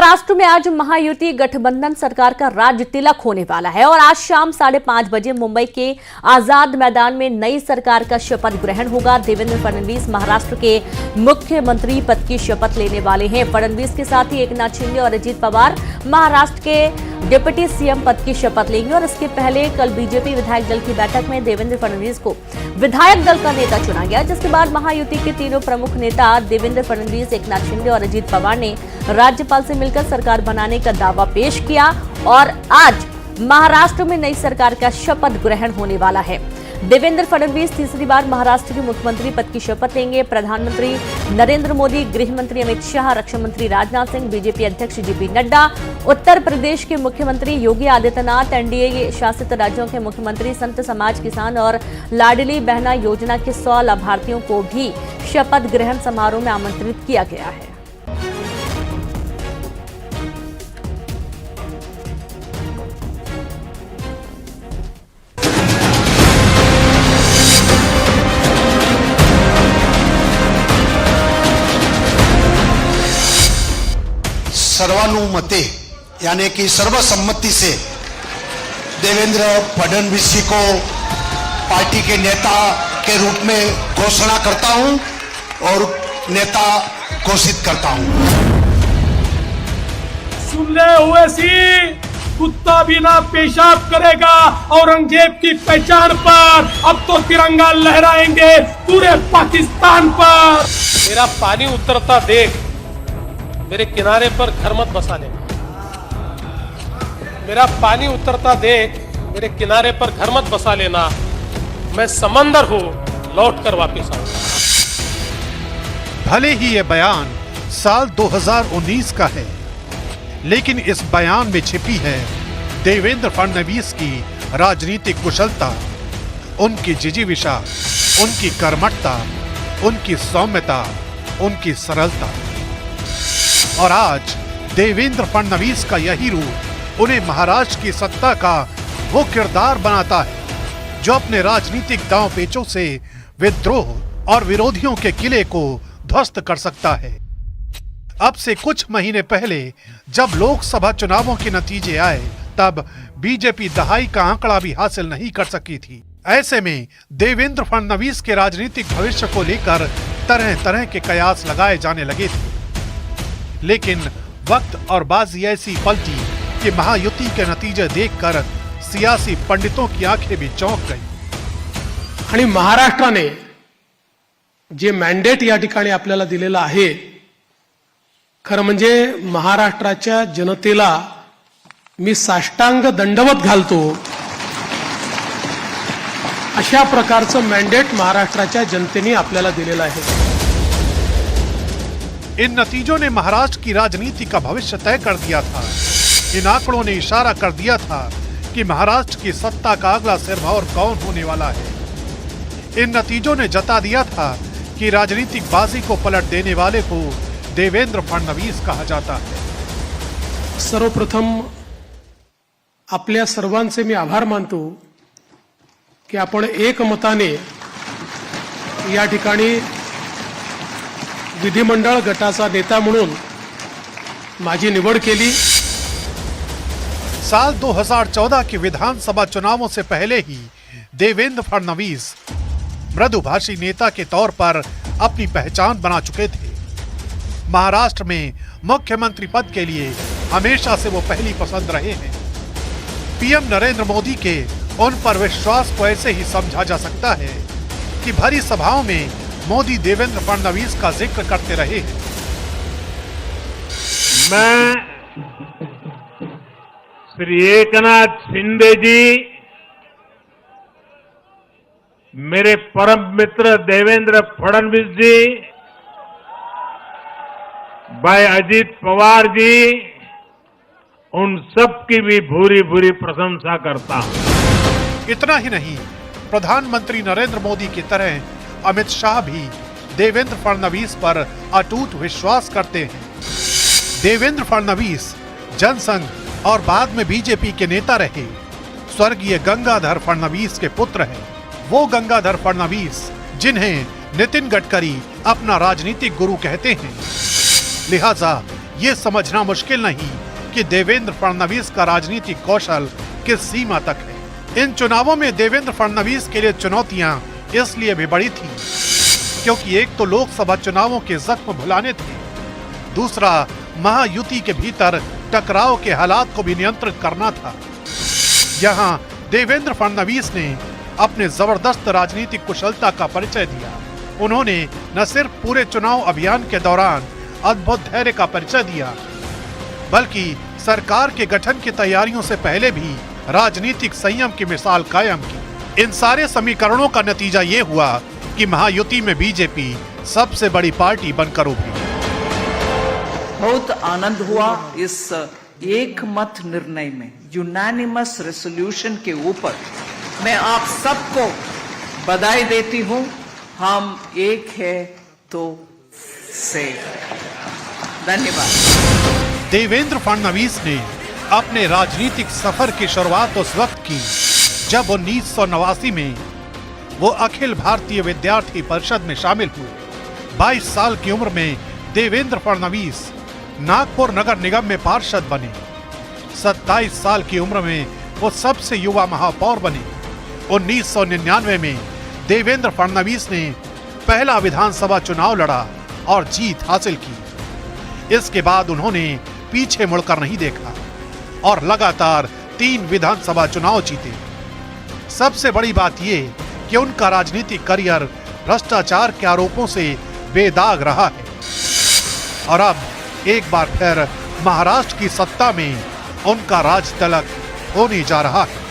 महाराष्ट्र में आज महायुति गठबंधन सरकार का राज तिलक होने वाला है और आज शाम 5:30 बजे मुंबई के आजाद मैदान में नई सरकार का शपथ ग्रहण होगा। देवेंद्र फडणवीस महाराष्ट्र के मुख्यमंत्री पद की शपथ लेने वाले हैं। फडणवीस के साथ ही एकनाथ शिंदे और अजित पवार महाराष्ट्र के डिप्टी सीएम पद की शपथ लेंगे और इसके पहले कल बीजेपी विधायक दल की बैठक में देवेंद्र फडणवीस को विधायक दल का नेता चुना गया, जिसके बाद महायुति के तीनों प्रमुख नेता देवेंद्र फडणवीस, एकनाथ शिंदे और अजित पवार ने राज्यपाल से मिलकर सरकार बनाने का दावा पेश किया और आज महाराष्ट्र में नई सरकार का शपथ ग्रहण होने वाला है। देवेंद्र फडणवीस तीसरी बार महाराष्ट्र के मुख्यमंत्री पद की शपथ लेंगे। प्रधानमंत्री नरेंद्र मोदी, गृह मंत्री अमित शाह, रक्षा मंत्री राजनाथ सिंह, बीजेपी अध्यक्ष जेपी नड्डा, उत्तर प्रदेश के मुख्यमंत्री योगी आदित्यनाथ, एनडीए शासित राज्यों के मुख्यमंत्री, संत समाज, किसान और लाडली बहना योजना के 100 लाभार्थियों को भी शपथ ग्रहण समारोह में आमंत्रित किया गया है। सर्वानुमते यानी कि सर्वसम्मति से देवेंद्र फडणवीस जी को पार्टी के नेता के रूप में घोषणा करता हूं और नेता घोषित करता हूं। सुनले हुए सी कुत्ता भी ना पेशाब करेगा। औरंगजेब की पहचान पर अब तो तिरंगा लहराएंगे पूरे पाकिस्तान पर। मेरा पानी उतरता देख मेरे किनारे पर घर मत बसा लेना। मेरा पानी उतरता देख मेरे किनारे पर घर मत बसा लेना। मैं समंदर हूं, लौट कर वापिस आऊंगा। भले ही ये बयान साल 2019 का है, लेकिन इस बयान में छिपी है देवेंद्र फडणवीस की राजनीतिक कुशलता, उनकी जिजीविषा, उनकी कर्मठता, उनकी सौम्यता, उनकी सरलता। और आज देवेंद्र फडणवीस का यही रूप उन्हें महाराष्ट्र की सत्ता का वो किरदार बनाता है जो अपने राजनीतिक दांव पेचों से विद्रोह और विरोधियों के किले को ध्वस्त कर सकता है। अब से कुछ महीने पहले जब लोकसभा चुनावों के नतीजे आए, तब बीजेपी दहाई का आंकड़ा भी हासिल नहीं कर सकी थी। ऐसे में देवेंद्र फडणवीस के राजनीतिक भविष्य को लेकर तरह तरह के कयास लगाए जाने लगे थे, लेकिन वक्त और बाजी ऐसी पलटी कि महायुति के नतीजे देखकर सियासी पंडितों की आंखें भी चौंक गई। आणि महाराष्ट्राने जे मॅन्डेट या ठिकाणी आपल्याला दिलेलं आहे, खरं म्हणजे महाराष्ट्राच्या जनतेला मी साष्टांग दंडवत घालतो अशा प्रकारचं मॅन्डेट महाराष्ट्राच्या जनतेने आपल्याला दिलेलं आहे। इन नतीजों ने महाराष्ट्र की राजनीति का भविष्य तय कर दिया था। इन आंकड़ों ने इशारा कर दिया था कि महाराष्ट्र की सत्ता का अगला सिरमौर कौन होने वाला है। इन नतीजों ने जता दिया था कि राजनीतिक बाजी को पलट देने वाले को देवेंद्र फडणवीस कहा जाता है। सर्वप्रथम आपल्या सर्वांचे मी आभार मानतो की आपण एकमताने या ठिकाणी विधिमंडळ गटाचा नेता म्हणून माझी निवड केली। साल 2014 के विधानसभा चुनावों से पहले ही देवेंद्र फडणवीस मृदुभाषी नेता के तौर पर अपनी पहचान बना चुके थे। महाराष्ट्र में मुख्यमंत्री पद के लिए हमेशा से वो पहली पसंद रहे हैं। पीएम नरेंद्र मोदी के उन पर विश्वास को ऐसे ही समझा जा सकता है कि भरी सभाओं में मोदी देवेंद्र फडणवीस का जिक्र करते रहे हैं। मैं श्री एकनाथ शिंदे जी, मेरे परम मित्र देवेंद्र फडणवीस जी, भाई अजित पवार जी, उन सब की भी भूरी भूरी प्रशंसा करता हूं। इतना ही नहीं, प्रधानमंत्री नरेंद्र मोदी की तरह अमित शाह भी देवेंद्र फडणवीस पर अटूट विश्वास करते हैं। देवेंद्र फडणवीस जनसंघ और बाद में बीजेपी के नेता रहे। स्वर्गीय गंगाधर फडणवीस के पुत्र हैं। वो गंगाधर फडणवीस जिन्हें नितिन गडकरी अपना राजनीतिक गुरु कहते हैं। लिहाजा ये समझना मुश्किल नहीं कि देवेंद्र फडणवीस का राजनीतिक कौशल किस सीमा तक है। इन चुनावों में देवेंद्र फडणवीस के लिए चुनौतियां इसलिए भी बड़ी थी क्योंकि एक तो लोकसभा चुनावों के जख्म भुलाने थे, दूसरा महायुति के भीतर टकराव के हालात को भी नियंत्रित करना था। यहाँ देवेंद्र फडणवीस ने अपने जबरदस्त राजनीतिक कुशलता का परिचय दिया। उन्होंने न सिर्फ पूरे चुनाव अभियान के दौरान अद्भुत धैर्य का परिचय दिया, बल्कि सरकार के गठन की तैयारियों से पहले भी राजनीतिक संयम की मिसाल कायम की। इन सारे समीकरणों का नतीजा ये हुआ कि महायुति में बीजेपी सबसे बड़ी पार्टी बनकर उभरी। बहुत आनंद हुआ इस एक मत निर्णय में, यूनानिमस रेजोल्यूशन के ऊपर। मैं आप सबको बधाई देती हूं। हम एक है तो से। धन्यवाद। देवेंद्र फडणवीस ने अपने राजनीतिक सफर की शुरुआत उस वक्त की जब 1989 में वो अखिल भारतीय विद्यार्थी परिषद में शामिल हुए। 22 साल की उम्र में देवेंद्र फडणवीस नागपुर नगर निगम में पार्षद बने। 27 साल की उम्र में वो सबसे युवा महापौर बने। 1999 में देवेंद्र फडणवीस ने पहला विधानसभा चुनाव लड़ा और जीत हासिल की। इसके बाद उन्होंने पीछे मुड़कर नहीं देखा और लगातार 3 विधानसभा चुनाव जीते। सबसे बड़ी बात यह कि उनका राजनीतिक करियर भ्रष्टाचार के आरोपों से बेदाग रहा है और अब एक बार फिर महाराष्ट्र की सत्ता में उनका राज तिलक होने जा रहा है।